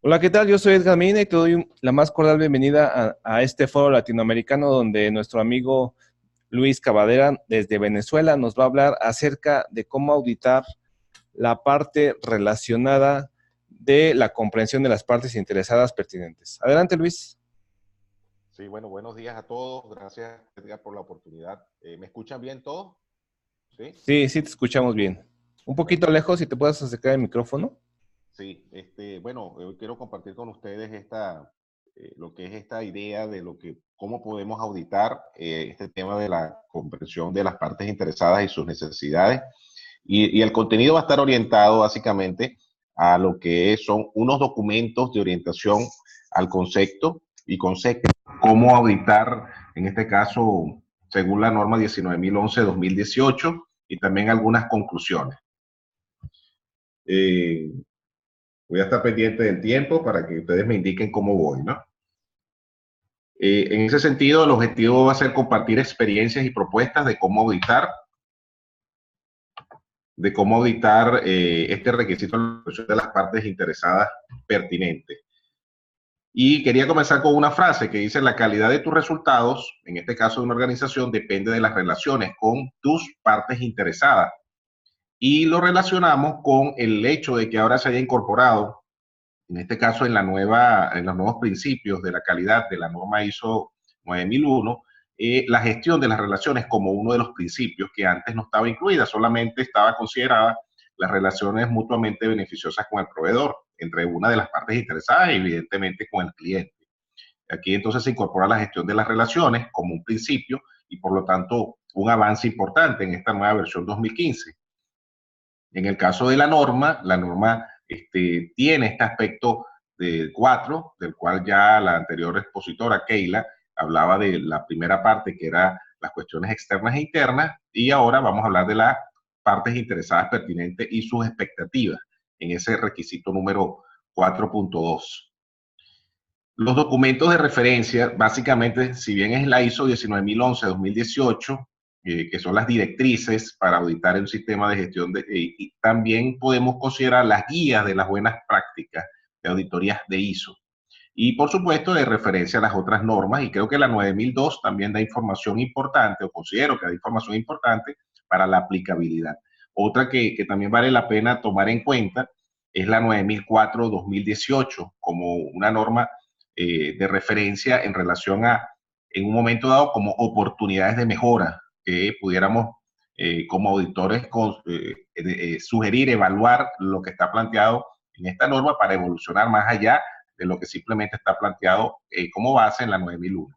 Hola, ¿qué tal? Yo soy Edgar Mina y te doy la más cordial bienvenida a este foro latinoamericano donde nuestro amigo Luis Cavadera desde Venezuela nos va a hablar acerca de cómo auditar la parte relacionada de la comprensión de las partes interesadas pertinentes. Adelante, Luis. Sí, bueno, buenos días a todos. Gracias, Edgar, por la oportunidad. ¿Me escuchan bien todos? Sí. Sí, sí, te escuchamos bien. Un poquito lejos, Perfecto. si te puedes acercar el micrófono. Sí, bueno, hoy quiero compartir con ustedes lo que es esta idea de cómo podemos auditar este tema de la comprensión de las partes interesadas y sus necesidades. Y el contenido va a estar orientado básicamente a lo que son unos documentos de orientación al concepto y concepto, cómo auditar, en este caso, según la norma 19.011-2018, y también algunas conclusiones. Eh, Voy a estar pendiente del tiempo para que ustedes me indiquen cómo voy, ¿no? En ese sentido, el objetivo va a ser compartir experiencias y propuestas de cómo auditar este requisito de las partes interesadas pertinentes. Y quería comenzar con una frase que dice: la calidad de tus resultados, en este caso de una organización, depende de las relaciones con tus partes interesadas. Y lo relacionamos con el hecho de que ahora se haya incorporado, en este caso en los nuevos principios de la calidad de la norma ISO 9001, la gestión de las relaciones como uno de los principios que antes no estaba incluida, solamente estaba considerada las relaciones mutuamente beneficiosas con el proveedor, entre una de las partes interesadas y evidentemente con el cliente. Aquí entonces se incorpora la gestión de las relaciones como un principio y por lo tanto un avance importante en esta nueva versión 2015. En el caso de la norma tiene este aspecto de 4, del cual ya la anterior expositora, Keila, hablaba de la primera parte, que era las cuestiones externas e internas, y ahora vamos a hablar de las partes interesadas pertinentes y sus expectativas en ese requisito número 4.2. Los documentos de referencia, básicamente, si bien es la ISO 19011-2018, que son las directrices para auditar el sistema de gestión, y también podemos considerar las guías de las buenas prácticas de auditorías de ISO. Y por supuesto, de referencia a las otras normas, y creo que la 9002 también da información importante, o considero que da información importante para la aplicabilidad. Otra que también vale la pena tomar en cuenta es la 9004-2018 como una norma de referencia en relación a, en un momento dado, como oportunidades de mejora que pudiéramos como auditores sugerir, evaluar lo que está planteado en esta norma para evolucionar más allá de lo que simplemente está planteado como base en la 9001.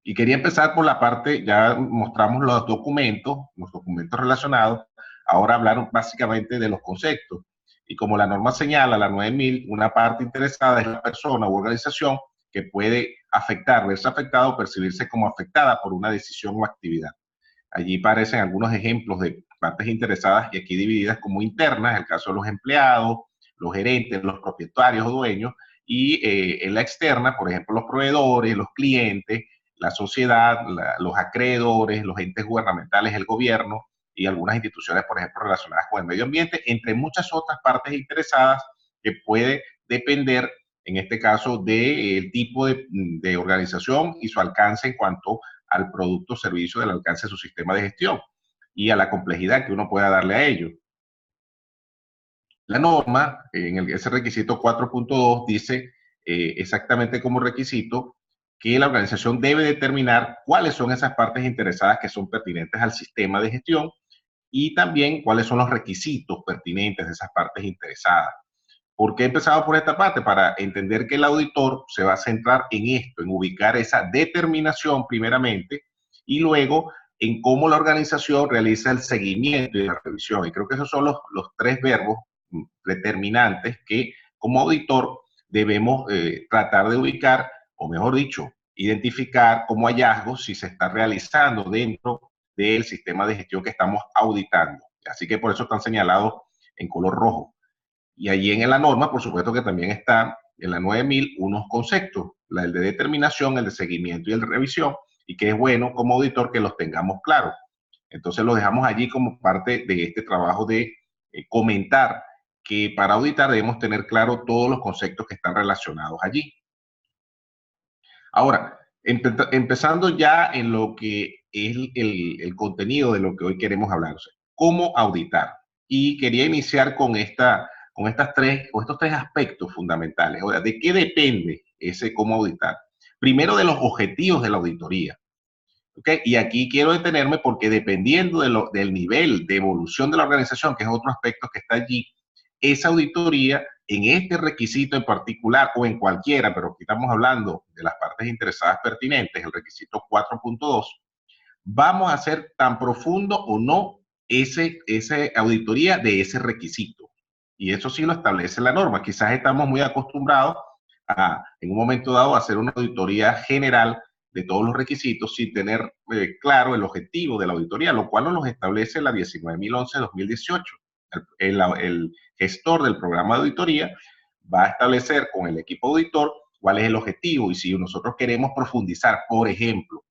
Y quería empezar por la parte, ya mostramos los documentos relacionados, ahora hablar básicamente de los conceptos. Y como la norma señala, la 9000, una parte interesada es la persona u organización que puede afectar, verse afectado o percibirse como afectada por una decisión o actividad. Allí aparecen algunos ejemplos de partes interesadas y aquí divididas como internas, el caso de los empleados, los gerentes, los propietarios o dueños, y en la externa, por ejemplo, los proveedores, los clientes, la sociedad, los acreedores, los entes gubernamentales, el gobierno y algunas instituciones, por ejemplo, relacionadas con el medio ambiente, entre muchas otras partes interesadas que puede depender, en este caso, del tipo de organización y su alcance en cuanto al producto o servicio del alcance de su sistema de gestión y a la complejidad que uno pueda darle a ello. La norma, ese requisito 4.2, dice exactamente como requisito que la organización debe determinar cuáles son esas partes interesadas que son pertinentes al sistema de gestión y también cuáles son los requisitos pertinentes de esas partes interesadas. ¿Por qué he empezado por esta parte? Para entender que el auditor se va a centrar en esto, en ubicar esa determinación primeramente y luego en cómo la organización realiza el seguimiento y la revisión. Y creo que esos son los tres verbos determinantes que como auditor debemos tratar de ubicar, o mejor dicho, identificar como hallazgos si se está realizando dentro del sistema de gestión que estamos auditando. Así que por eso están señalados en color rojo. Y allí en la norma, por supuesto que también está en la 9000 unos conceptos, el de determinación, el de seguimiento y el de revisión, y que es bueno como auditor que los tengamos claros. Entonces lo dejamos allí como parte de este trabajo de comentar que para auditar debemos tener claro todos los conceptos que están relacionados allí. Ahora, empezando ya en lo que es el contenido de lo que hoy queremos hablar, o sea, cómo auditar. Y quería iniciar con estos tres aspectos fundamentales. O sea, ¿de qué depende ese cómo auditar? Primero, de los objetivos de la auditoría. ¿Okay? Y aquí quiero detenerme porque dependiendo del nivel de evolución de la organización, que es otro aspecto que está allí, esa auditoría en este requisito en particular o en cualquiera, pero aquí estamos hablando de las partes interesadas pertinentes, el requisito 4.2, vamos a hacer tan profundo o no esa auditoría de ese requisito. Y eso sí lo establece la norma. Quizás estamos muy acostumbrados a, en un momento dado, a hacer una auditoría general de todos los requisitos sin tener claro el objetivo de la auditoría, lo cual nos establece la 19.011-2018. El gestor del programa de auditoría va a establecer con el equipo auditor cuál es el objetivo y si nosotros queremos profundizar, por ejemplo,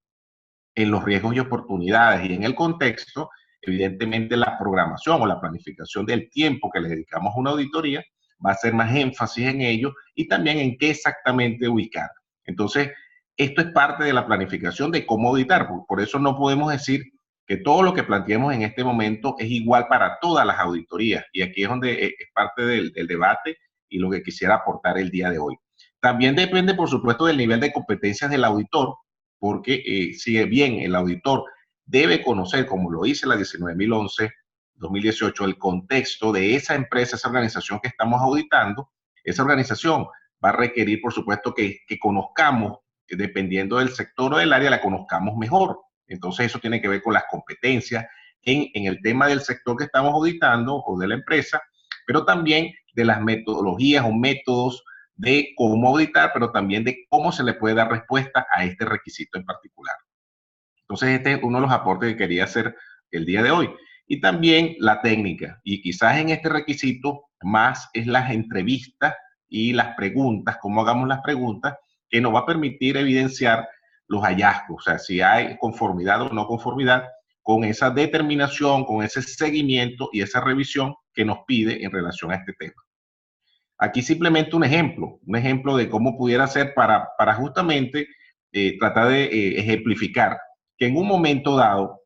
en los riesgos y oportunidades y en el contexto, evidentemente la programación o la planificación del tiempo que le dedicamos a una auditoría va a hacer más énfasis en ello y también en qué exactamente ubicar. Entonces, esto es parte de la planificación de cómo auditar. Por eso no podemos decir que todo lo que planteemos en este momento es igual para todas las auditorías. Y aquí es donde es parte del debate y lo que quisiera aportar el día de hoy. También depende, por supuesto, del nivel de competencias del auditor, porque si bien el auditor debe conocer, como lo dice la 19.011-2018, el contexto de esa empresa, esa organización que estamos auditando, esa organización va a requerir, por supuesto, que conozcamos, dependiendo del sector o del área, la conozcamos mejor. Entonces, eso tiene que ver con las competencias en el tema del sector que estamos auditando o de la empresa, pero también de las metodologías o métodos de cómo auditar, pero también de cómo se le puede dar respuesta a este requisito en particular. Entonces, este es uno de los aportes que quería hacer el día de hoy. Y también la técnica. Y quizás en este requisito más es las entrevistas y las preguntas, cómo hagamos las preguntas, que nos va a permitir evidenciar los hallazgos, o sea, si hay conformidad o no conformidad con esa determinación, con ese seguimiento y esa revisión que nos pide en relación a este tema. Aquí simplemente un ejemplo de cómo pudiera ser para justamente tratar de ejemplificar que en un momento dado,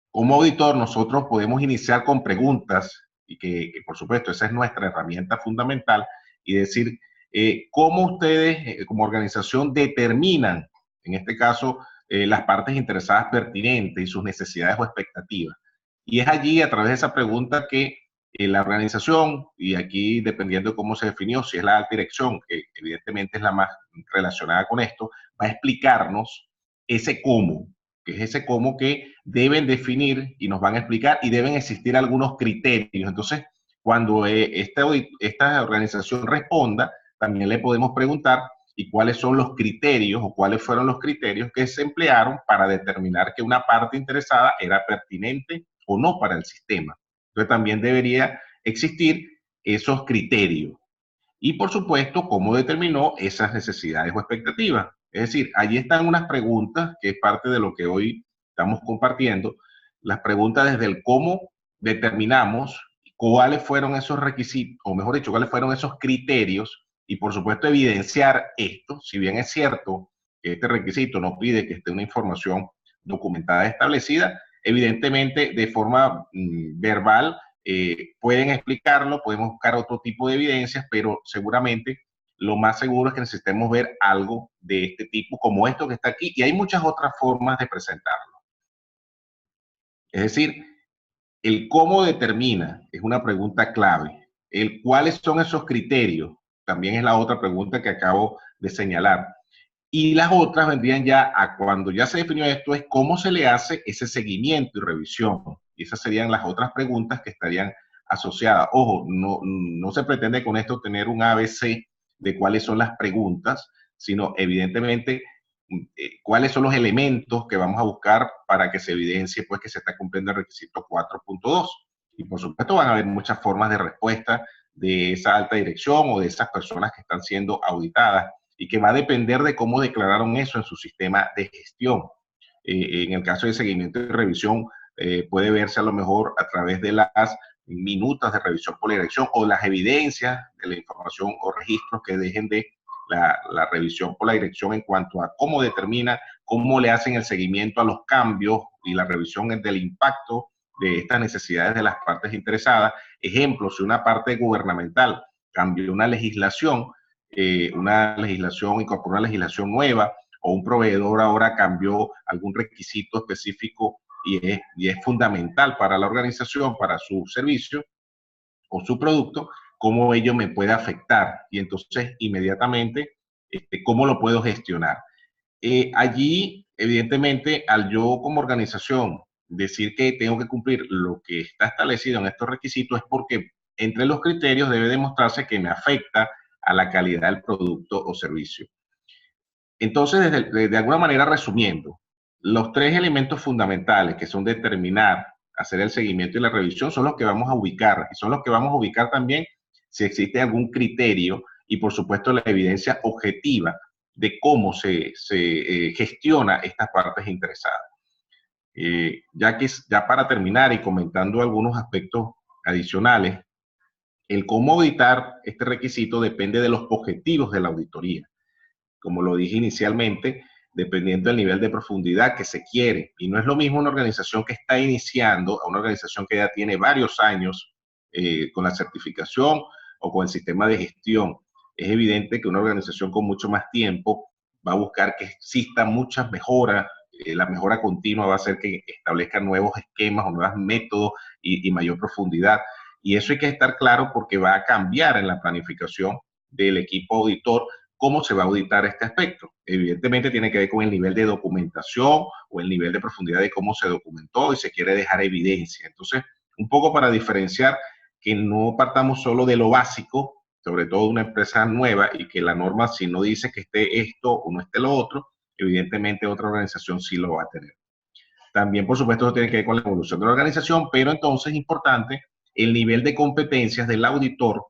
como auditor, nosotros podemos iniciar con preguntas y que por supuesto esa es nuestra herramienta fundamental y decir cómo ustedes como organización determinan, en este caso, las partes interesadas pertinentes y sus necesidades o expectativas. Y es allí, a través de esa pregunta, que la organización, y aquí dependiendo de cómo se definió, si es la alta dirección, que evidentemente es la más relacionada con esto, va a explicarnos ese cómo, que es ese cómo que deben definir y nos van a explicar y deben existir algunos criterios. Entonces, cuando esta organización responda, también le podemos preguntar y cuáles son los criterios o cuáles fueron los criterios que se emplearon para determinar que una parte interesada era pertinente o no para el sistema. Entonces, también debería existir esos criterios. Y, por supuesto, cómo determinó esas necesidades o expectativas. Es decir, allí están unas preguntas, que es parte de lo que hoy estamos compartiendo, las preguntas desde el cómo determinamos cuáles fueron esos requisitos, o mejor dicho, cuáles fueron esos criterios, y por supuesto evidenciar esto, si bien es cierto que este requisito no pide que esté una información documentada establecida, evidentemente de forma verbal pueden explicarlo, podemos buscar otro tipo de evidencias, pero seguramente lo más seguro es que necesitemos ver algo de este tipo, como esto que está aquí, y hay muchas otras formas de presentarlo. Es decir, el cómo determina es una pregunta clave. El cuáles son esos criterios también es la otra pregunta que acabo de señalar. Y las otras vendrían ya a cuando ya se definió esto, es cómo se le hace ese seguimiento y revisión. Y esas serían las otras preguntas que estarían asociadas. Ojo, no se pretende con esto tener un ABC de cuáles son las preguntas, sino evidentemente cuáles son los elementos que vamos a buscar para que se evidencie pues que se está cumpliendo el requisito 4.2. Y por supuesto van a haber muchas formas de respuesta de esa alta dirección o de esas personas que están siendo auditadas y que va a depender de cómo declararon eso en su sistema de gestión. En el caso de seguimiento y revisión, puede verse a lo mejor a través de las minutas de revisión por la dirección, o las evidencias de la información o registros que dejen de la revisión por la dirección en cuanto a cómo determina, cómo le hacen el seguimiento a los cambios y la revisión del impacto de estas necesidades de las partes interesadas. Ejemplo, si una parte gubernamental cambió una legislación, incorporó una legislación nueva, o un proveedor ahora cambió algún requisito específico y es fundamental para la organización, para su servicio o su producto, cómo ello me puede afectar y entonces inmediatamente cómo lo puedo gestionar. Allí, evidentemente, al yo como organización decir que tengo que cumplir lo que está establecido en estos requisitos es porque entre los criterios debe demostrarse que me afecta a la calidad del producto o servicio. Entonces, de alguna manera, resumiendo, los tres elementos fundamentales que son determinar, hacer el seguimiento y la revisión son los que vamos a ubicar y son los que vamos a ubicar también si existe algún criterio y, por supuesto, la evidencia objetiva de cómo se gestiona estas partes interesadas. Ya para terminar y comentando algunos aspectos adicionales, el cómo auditar este requisito depende de los objetivos de la auditoría. Como lo dije inicialmente, dependiendo del nivel de profundidad que se quiere. Y no es lo mismo una organización que está iniciando a una organización que ya tiene varios años con la certificación o con el sistema de gestión. Es evidente que una organización con mucho más tiempo va a buscar que existan muchas mejoras. La mejora continua va a hacer que establezcan nuevos esquemas o nuevos métodos y mayor profundidad. Y eso hay que estar claro porque va a cambiar en la planificación del equipo auditor cómo se va a auditar este aspecto. Evidentemente tiene que ver con el nivel de documentación o el nivel de profundidad de cómo se documentó y se quiere dejar evidencia. Entonces, un poco para diferenciar que no partamos solo de lo básico, sobre todo de una empresa nueva, y que la norma si no dice que esté esto o no esté lo otro, evidentemente otra organización sí lo va a tener. También, por supuesto, eso tiene que ver con la evolución de la organización, pero entonces es importante el nivel de competencias del auditor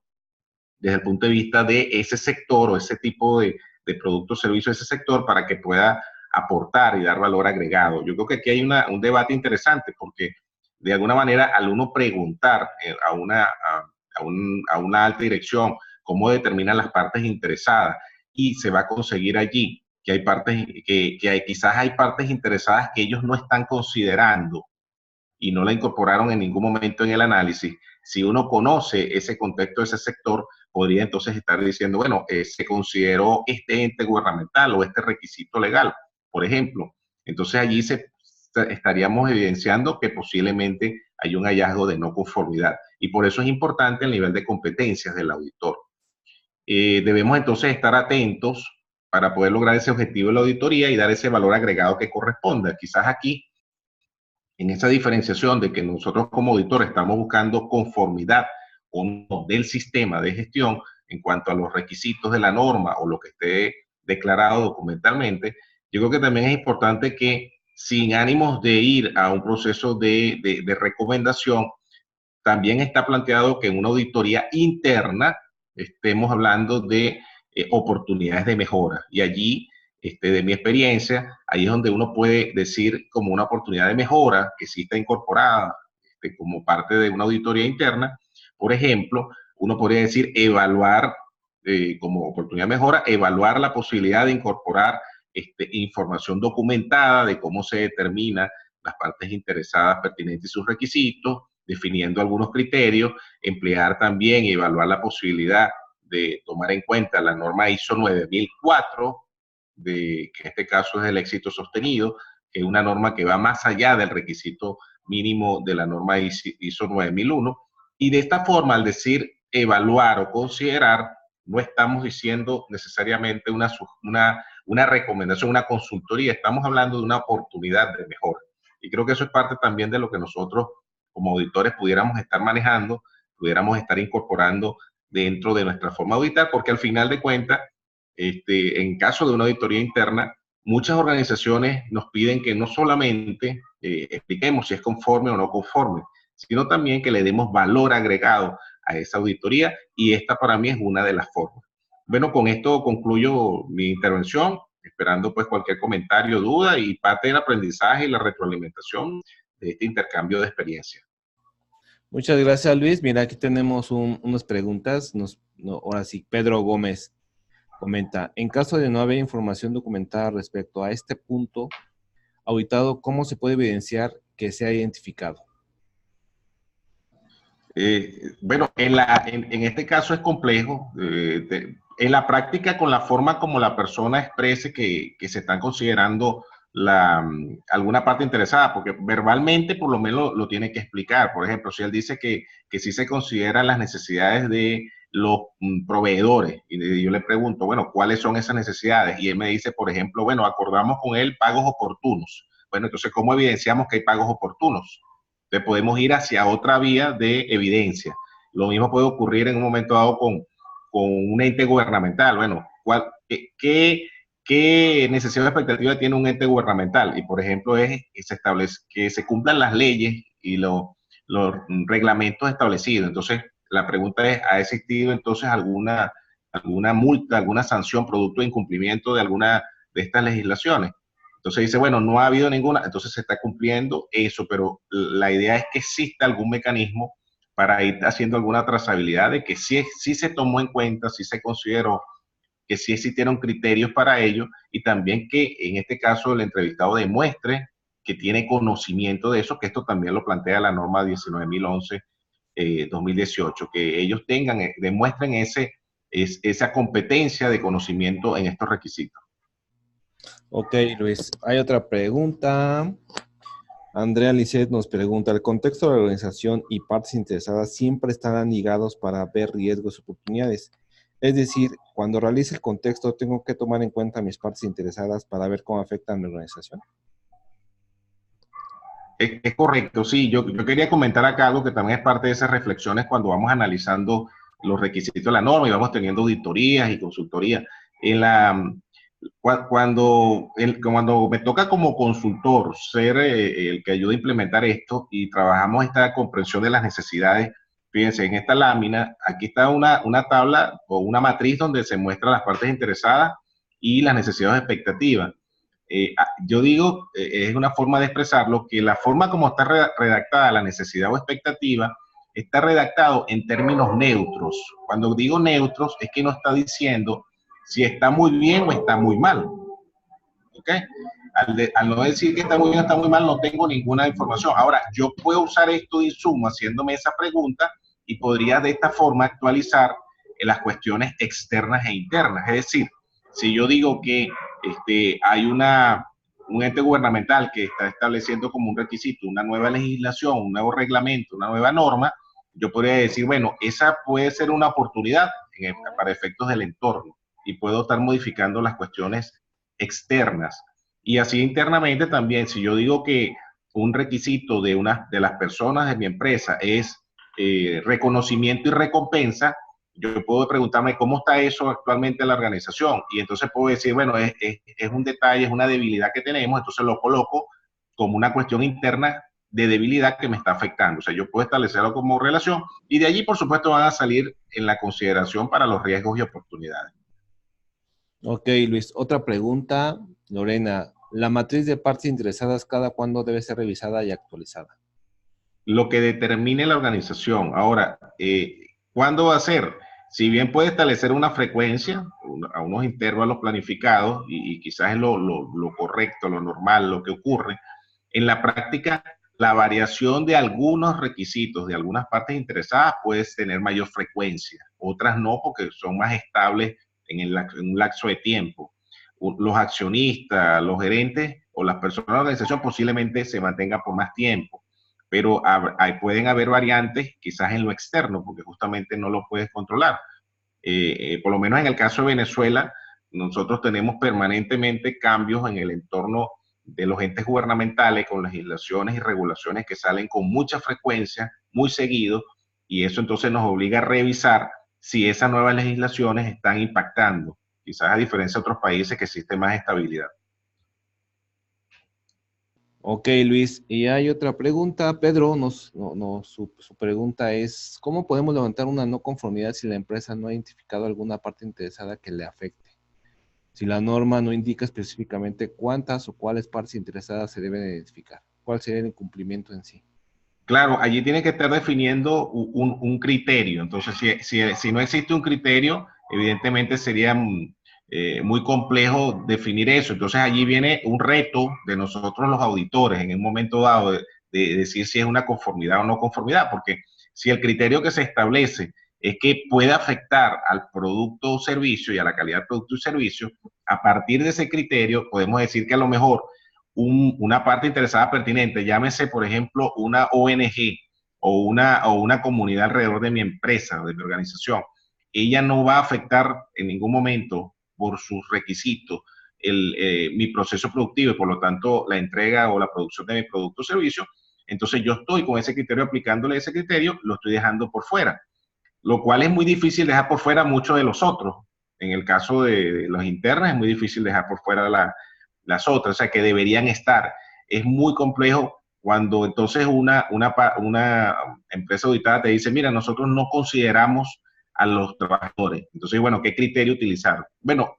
desde el punto de vista de ese sector o ese tipo de producto o servicio de ese sector para que pueda aportar y dar valor agregado. Yo creo que aquí hay un debate interesante porque de alguna manera al uno preguntar a una alta dirección cómo determinan las partes interesadas y se va a conseguir allí que hay partes, quizás hay partes interesadas que ellos no están considerando y no la incorporaron en ningún momento en el análisis. Si uno conoce ese contexto de ese sector, podría entonces estar diciendo, bueno, se consideró este ente gubernamental o este requisito legal, por ejemplo. Entonces allí estaríamos evidenciando que posiblemente hay un hallazgo de no conformidad. Y por eso es importante el nivel de competencias del auditor. Debemos entonces estar atentos para poder lograr ese objetivo de la auditoría y dar ese valor agregado que corresponda. Quizás aquí, en esa diferenciación de que nosotros como auditores estamos buscando conformidad o no del sistema de gestión en cuanto a los requisitos de la norma o lo que esté declarado documentalmente, yo creo que también es importante que sin ánimos de ir a un proceso de recomendación, también está planteado que en una auditoría interna estemos hablando de oportunidades de mejora. Y allí, de mi experiencia, ahí es donde uno puede decir como una oportunidad de mejora que sí está incorporada como parte de una auditoría interna. Por ejemplo, uno podría decir evaluar como oportunidad de mejora, evaluar la posibilidad de incorporar información documentada de cómo se determina las partes interesadas pertinentes y sus requisitos, definiendo algunos criterios, emplear también y evaluar la posibilidad de tomar en cuenta la norma ISO 9004, que en este caso es el éxito sostenido, que es una norma que va más allá del requisito mínimo de la norma ISO 9001. Y de esta forma, al decir evaluar o considerar, no estamos diciendo necesariamente una recomendación, una consultoría, estamos hablando de una oportunidad de mejora. Y creo que eso es parte también de lo que nosotros como auditores pudiéramos estar manejando, pudiéramos estar incorporando dentro de nuestra forma de auditar, porque al final de cuentas, en caso de una auditoría interna, muchas organizaciones nos piden que no solamente expliquemos si es conforme o no conforme, sino también que le demos valor agregado a esa auditoría y esta para mí es una de las formas. Bueno, con esto concluyo mi intervención, esperando pues cualquier comentario, duda y parte del aprendizaje y la retroalimentación de este intercambio de experiencia. Muchas gracias, Luis. Mira, aquí tenemos unas preguntas. Ahora sí, Pedro Gómez comenta, en caso de no haber información documentada respecto a este punto auditado, ¿cómo se puede evidenciar que se ha identificado? Bueno, en este caso es complejo. En la práctica, con la forma como la persona exprese que se están considerando alguna parte interesada, porque verbalmente por lo menos lo tiene que explicar. Por ejemplo, si él dice que sí se consideran las necesidades de los proveedores, y yo le pregunto, bueno, ¿cuáles son esas necesidades? Y él me dice, por ejemplo, bueno, acordamos con él pagos oportunos. Bueno, entonces, ¿cómo evidenciamos que hay pagos oportunos? Entonces podemos ir hacia otra vía de evidencia. Lo mismo puede ocurrir en un momento dado con un ente gubernamental. Bueno, ¿qué necesidad o expectativa tiene un ente gubernamental? Y por ejemplo es que se cumplan las leyes y los reglamentos establecidos. Entonces la pregunta es, ¿ha existido entonces alguna multa, alguna sanción producto de incumplimiento de alguna de estas legislaciones? Entonces dice, bueno, no ha habido ninguna, entonces se está cumpliendo eso, pero la idea es que exista algún mecanismo para ir haciendo alguna trazabilidad de que sí se tomó en cuenta, sí se consideró, que sí existieron criterios para ello y también que en este caso el entrevistado demuestre que tiene conocimiento de eso, que esto también lo plantea la norma 19.011 2018, que ellos demuestren esa competencia de conocimiento en estos requisitos. Ok, Luis, hay otra pregunta. Andrea Lisset nos pregunta, ¿el contexto de la organización y partes interesadas siempre estarán ligados para ver riesgos y oportunidades? Es decir, cuando realice el contexto, tengo que tomar en cuenta mis partes interesadas para ver cómo afectan a mi organización. Es correcto, sí. Yo quería comentar acá algo que también es parte de esas reflexiones cuando vamos analizando los requisitos de la norma y vamos teniendo auditorías y consultorías. En la, cuando me toca como consultor ser el que ayuda a implementar esto y trabajamos esta comprensión de las necesidades, fíjense, en esta lámina, aquí está una tabla o una matriz donde se muestran las partes interesadas y las necesidades expectativas. Yo digo, es una forma de expresarlo, que la forma como está redactada la necesidad o expectativa está redactado en términos neutros. Cuando digo neutros es que no está diciendo si está muy bien o está muy mal. ¿Ok? Al no decir que está muy bien o está muy mal, no tengo ninguna información. Ahora, yo puedo usar esto de insumo haciéndome esa pregunta y podría de esta forma actualizar las cuestiones externas e internas. Es decir, si yo digo que hay un ente gubernamental que está estableciendo como un requisito una nueva legislación, un nuevo reglamento, una nueva norma, yo podría decir, bueno, esa puede ser una oportunidad para efectos del entorno y puedo estar modificando las cuestiones externas. Y así internamente también, si yo digo que un requisito de las personas de mi empresa es reconocimiento y recompensa, yo puedo preguntarme cómo está eso actualmente en la organización. Y entonces puedo decir, bueno, es un detalle, es una debilidad que tenemos, entonces lo coloco como una cuestión interna de debilidad que me está afectando. O sea, yo puedo establecerlo como relación y de allí, por supuesto, van a salir en la consideración para los riesgos y oportunidades. Ok, Luis, otra pregunta, Lorena. ¿La matriz de partes interesadas cada cuándo debe ser revisada y actualizada? Lo que determine la organización. Ahora, ¿cuándo va a ser? Si bien puede establecer una frecuencia, a unos intervalos planificados, y quizás es lo correcto, lo normal, lo que ocurre, en la práctica, la variación de algunos requisitos de algunas partes interesadas puede tener mayor frecuencia, otras no, porque son más estables en un lapso de tiempo. Los accionistas, los gerentes o las personas de la organización posiblemente se mantengan por más tiempo, pero pueden haber variantes quizás en lo externo, porque justamente no lo puedes controlar. Por lo menos en el caso de Venezuela, nosotros tenemos permanentemente cambios en el entorno de los entes gubernamentales con legislaciones y regulaciones que salen con mucha frecuencia, muy seguido, y eso entonces nos obliga a revisar si esas nuevas legislaciones están impactando, quizás a diferencia de otros países que existe más estabilidad. Ok, Luis, y hay otra pregunta. Pedro, su pregunta es, ¿cómo podemos levantar una no conformidad si la empresa no ha identificado alguna parte interesada que le afecte? Si la norma no indica específicamente cuántas o cuáles partes interesadas se deben identificar. ¿Cuál sería el incumplimiento en sí? Claro, allí tiene que estar definiendo un criterio. Entonces, si no existe un criterio, evidentemente sería muy complejo definir eso. Entonces, allí viene un reto de nosotros los auditores en un momento dado de decir si es una conformidad o no conformidad, porque si el criterio que se establece es que puede afectar al producto o servicio y a la calidad del producto y servicio, a partir de ese criterio podemos decir que a lo mejor una parte interesada pertinente, llámese por ejemplo una ONG o una comunidad alrededor de mi empresa, de mi organización, ella no va a afectar en ningún momento por sus requisitos mi proceso productivo y por lo tanto la entrega o la producción de mi producto o servicio. Entonces yo estoy con ese criterio, aplicándole ese criterio, lo estoy dejando por fuera, lo cual es muy difícil dejar por fuera muchos de los otros. En el caso de los internos es muy difícil dejar por fuera las otras, o sea, que deberían estar. Es muy complejo cuando entonces una empresa auditada te dice, mira, nosotros no consideramos a los trabajadores. Entonces, bueno, ¿qué criterio utilizar? Bueno,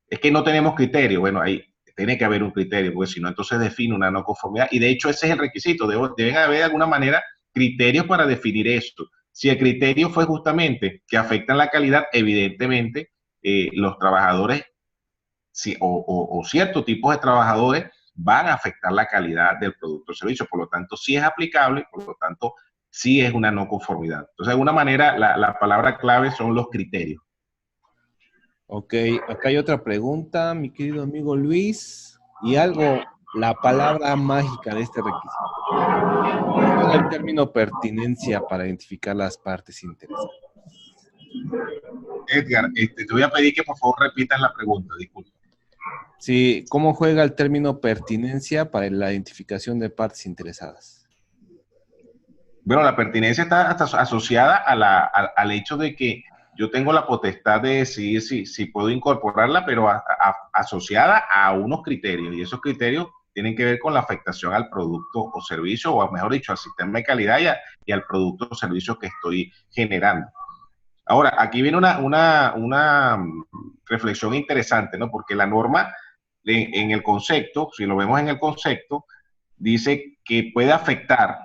es que no tenemos criterio. Bueno, ahí tiene que haber un criterio, porque si no, entonces define una no conformidad. Y de hecho, ese es el requisito. Deben haber de alguna manera criterios para definir esto. Si el criterio fue justamente que afectan la calidad, evidentemente los trabajadores o ciertos tipos de trabajadores van a afectar la calidad del producto o servicio. Por lo tanto, sí es aplicable, por lo tanto, sí es una no conformidad. Entonces, de alguna manera, la palabra clave son los criterios. Ok, acá hay otra pregunta, mi querido amigo Luis, y algo, la palabra mágica de este requisito. ¿Cuál es el término pertinencia para identificar las partes interesadas? Edgar, te voy a pedir que por favor repitas la pregunta, disculpa. Sí, ¿cómo juega el término pertinencia para la identificación de partes interesadas? Bueno, la pertinencia está asociada al hecho de que yo tengo la potestad de decidir si puedo incorporarla, pero asociada a unos criterios, y esos criterios tienen que ver con la afectación al producto o servicio, o mejor dicho, al sistema de calidad y al producto o servicio que estoy generando. Ahora, aquí viene una reflexión interesante, ¿no? Porque la norma en el concepto, si lo vemos en el concepto, dice que puede afectar,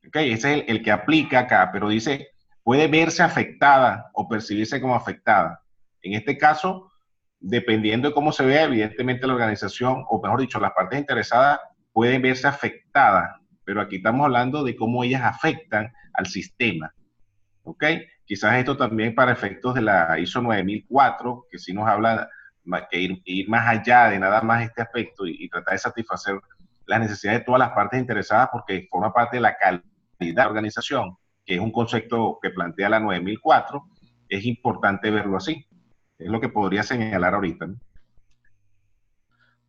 ¿ok? Ese es el que aplica acá, pero dice puede verse afectada o percibirse como afectada. En este caso, dependiendo de cómo se vea, evidentemente la organización, o mejor dicho, las partes interesadas pueden verse afectadas, pero aquí estamos hablando de cómo ellas afectan al sistema, ¿ok? Quizás esto también para efectos de la ISO 9004, que sí nos habla que ir más allá de nada más este aspecto y tratar de satisfacer las necesidades de todas las partes interesadas, porque forma parte de la calidad de la organización, que es un concepto que plantea la 9004, es importante verlo así. Es lo que podría señalar ahorita, ¿no?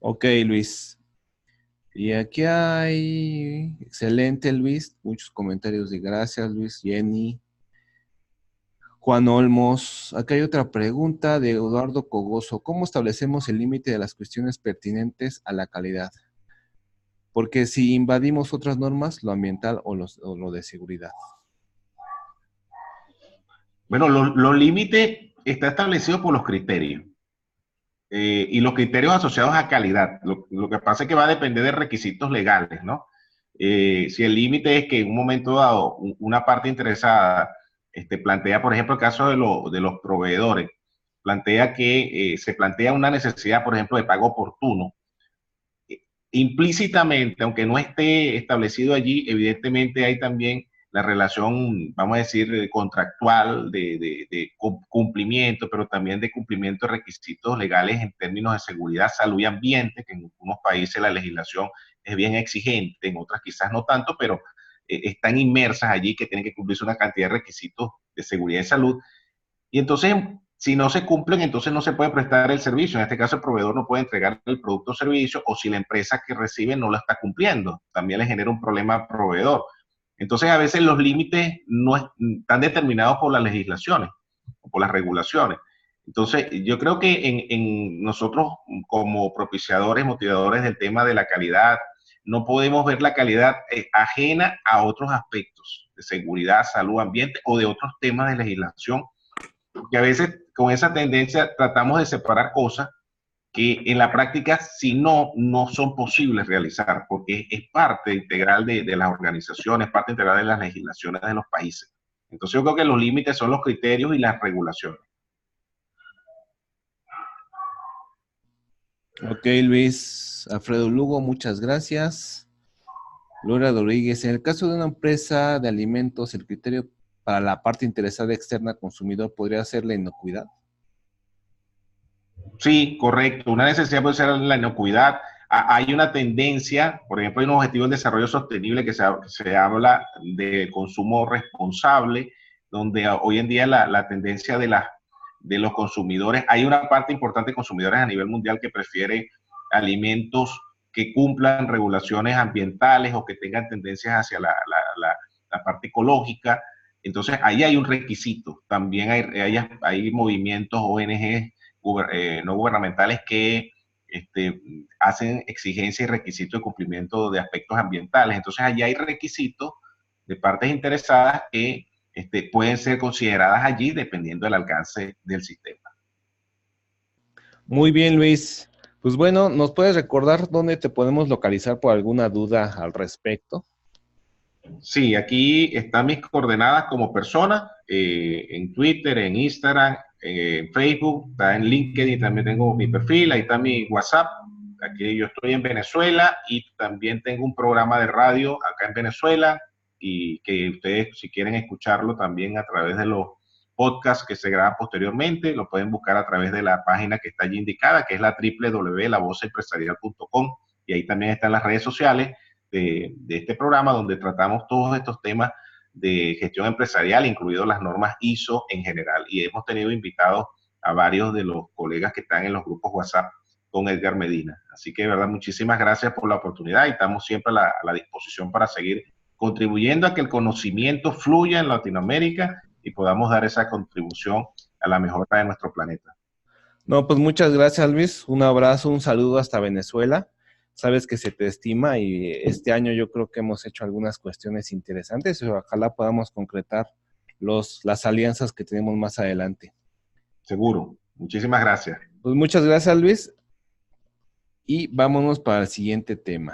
Ok, Luis. Y aquí hay, excelente, Luis, muchos comentarios de gracias, Luis, Jenny, Juan Olmos. Acá hay otra pregunta de Eduardo Cogoso. ¿Cómo establecemos el límite de las cuestiones pertinentes a la calidad? Porque si invadimos otras normas, lo ambiental o lo de seguridad. Bueno, los límites está establecido por los criterios. Y los criterios asociados a calidad. Lo que pasa es que va a depender de requisitos legales, ¿no? Si el límite es que en un momento dado una parte interesada plantea, por ejemplo, el caso de los proveedores, plantea que se plantea una necesidad, por ejemplo, de pago oportuno. Implícitamente, aunque no esté establecido allí, evidentemente hay también la relación, vamos a decir, contractual de cumplimiento, pero también de cumplimiento de requisitos legales en términos de seguridad, salud y ambiente, que en algunos países la legislación es bien exigente, en otras quizás no tanto, pero están inmersas allí que tienen que cumplirse una cantidad de requisitos de seguridad y salud. Y entonces, si no se cumplen, entonces no se puede prestar el servicio. En este caso, el proveedor no puede entregar el producto o servicio, o si la empresa que recibe no lo está cumpliendo, también le genera un problema al proveedor. Entonces, a veces los límites no están determinados por las legislaciones o por las regulaciones. Entonces, yo creo que en nosotros, como propiciadores, motivadores del tema de la calidad, no podemos ver la calidad ajena a otros aspectos de seguridad, salud, ambiente o de otros temas de legislación, porque a veces con esa tendencia tratamos de separar cosas que en la práctica, si no, no son posibles realizar, porque es parte integral de las organizaciones, parte integral de las legislaciones de los países. Entonces yo creo que los límites son los criterios y las regulaciones. Ok, Luis Alfredo Lugo, muchas gracias. Laura Rodríguez, en el caso de una empresa de alimentos, el criterio para la parte interesada externa consumidor podría ser la inocuidad. Sí, correcto. Una necesidad puede ser la inocuidad. Hay una tendencia, por ejemplo, hay un objetivo de desarrollo sostenible que se habla de consumo responsable, donde hoy en día la tendencia de los consumidores, hay una parte importante de consumidores a nivel mundial que prefiere alimentos que cumplan regulaciones ambientales o que tengan tendencias hacia la parte ecológica. Entonces, ahí hay un requisito. También hay movimientos ONG no gubernamentales que hacen exigencias y requisitos de cumplimiento de aspectos ambientales. Entonces, allí hay requisitos de partes interesadas que pueden ser consideradas allí dependiendo del alcance del sistema. Muy bien, Luis. Pues bueno, ¿nos puedes recordar dónde te podemos localizar por alguna duda al respecto? Sí, aquí están mis coordenadas como persona, en Twitter, en Instagram, en Facebook, está en LinkedIn, también tengo mi perfil, ahí está mi WhatsApp. Aquí yo estoy en Venezuela y también tengo un programa de radio acá en Venezuela y que ustedes si quieren escucharlo también a través de los podcasts que se graban posteriormente, lo pueden buscar a través de la página que está allí indicada, que es la www.lavosempresarial.com, y ahí también están las redes sociales de este programa donde tratamos todos estos temas de gestión empresarial, incluidos las normas ISO en general. Y hemos tenido invitados a varios de los colegas que están en los grupos WhatsApp con Edgar Medina. Así que, de verdad, muchísimas gracias por la oportunidad y estamos siempre a la disposición para seguir contribuyendo a que el conocimiento fluya en Latinoamérica y podamos dar esa contribución a la mejora de nuestro planeta. No, pues muchas gracias, Luis. Un abrazo, un saludo hasta Venezuela. Sabes que se te estima y este año yo creo que hemos hecho algunas cuestiones interesantes y ojalá podamos concretar las alianzas que tenemos más adelante. Seguro. Muchísimas gracias. Pues muchas gracias, Luis. Y vámonos para el siguiente tema.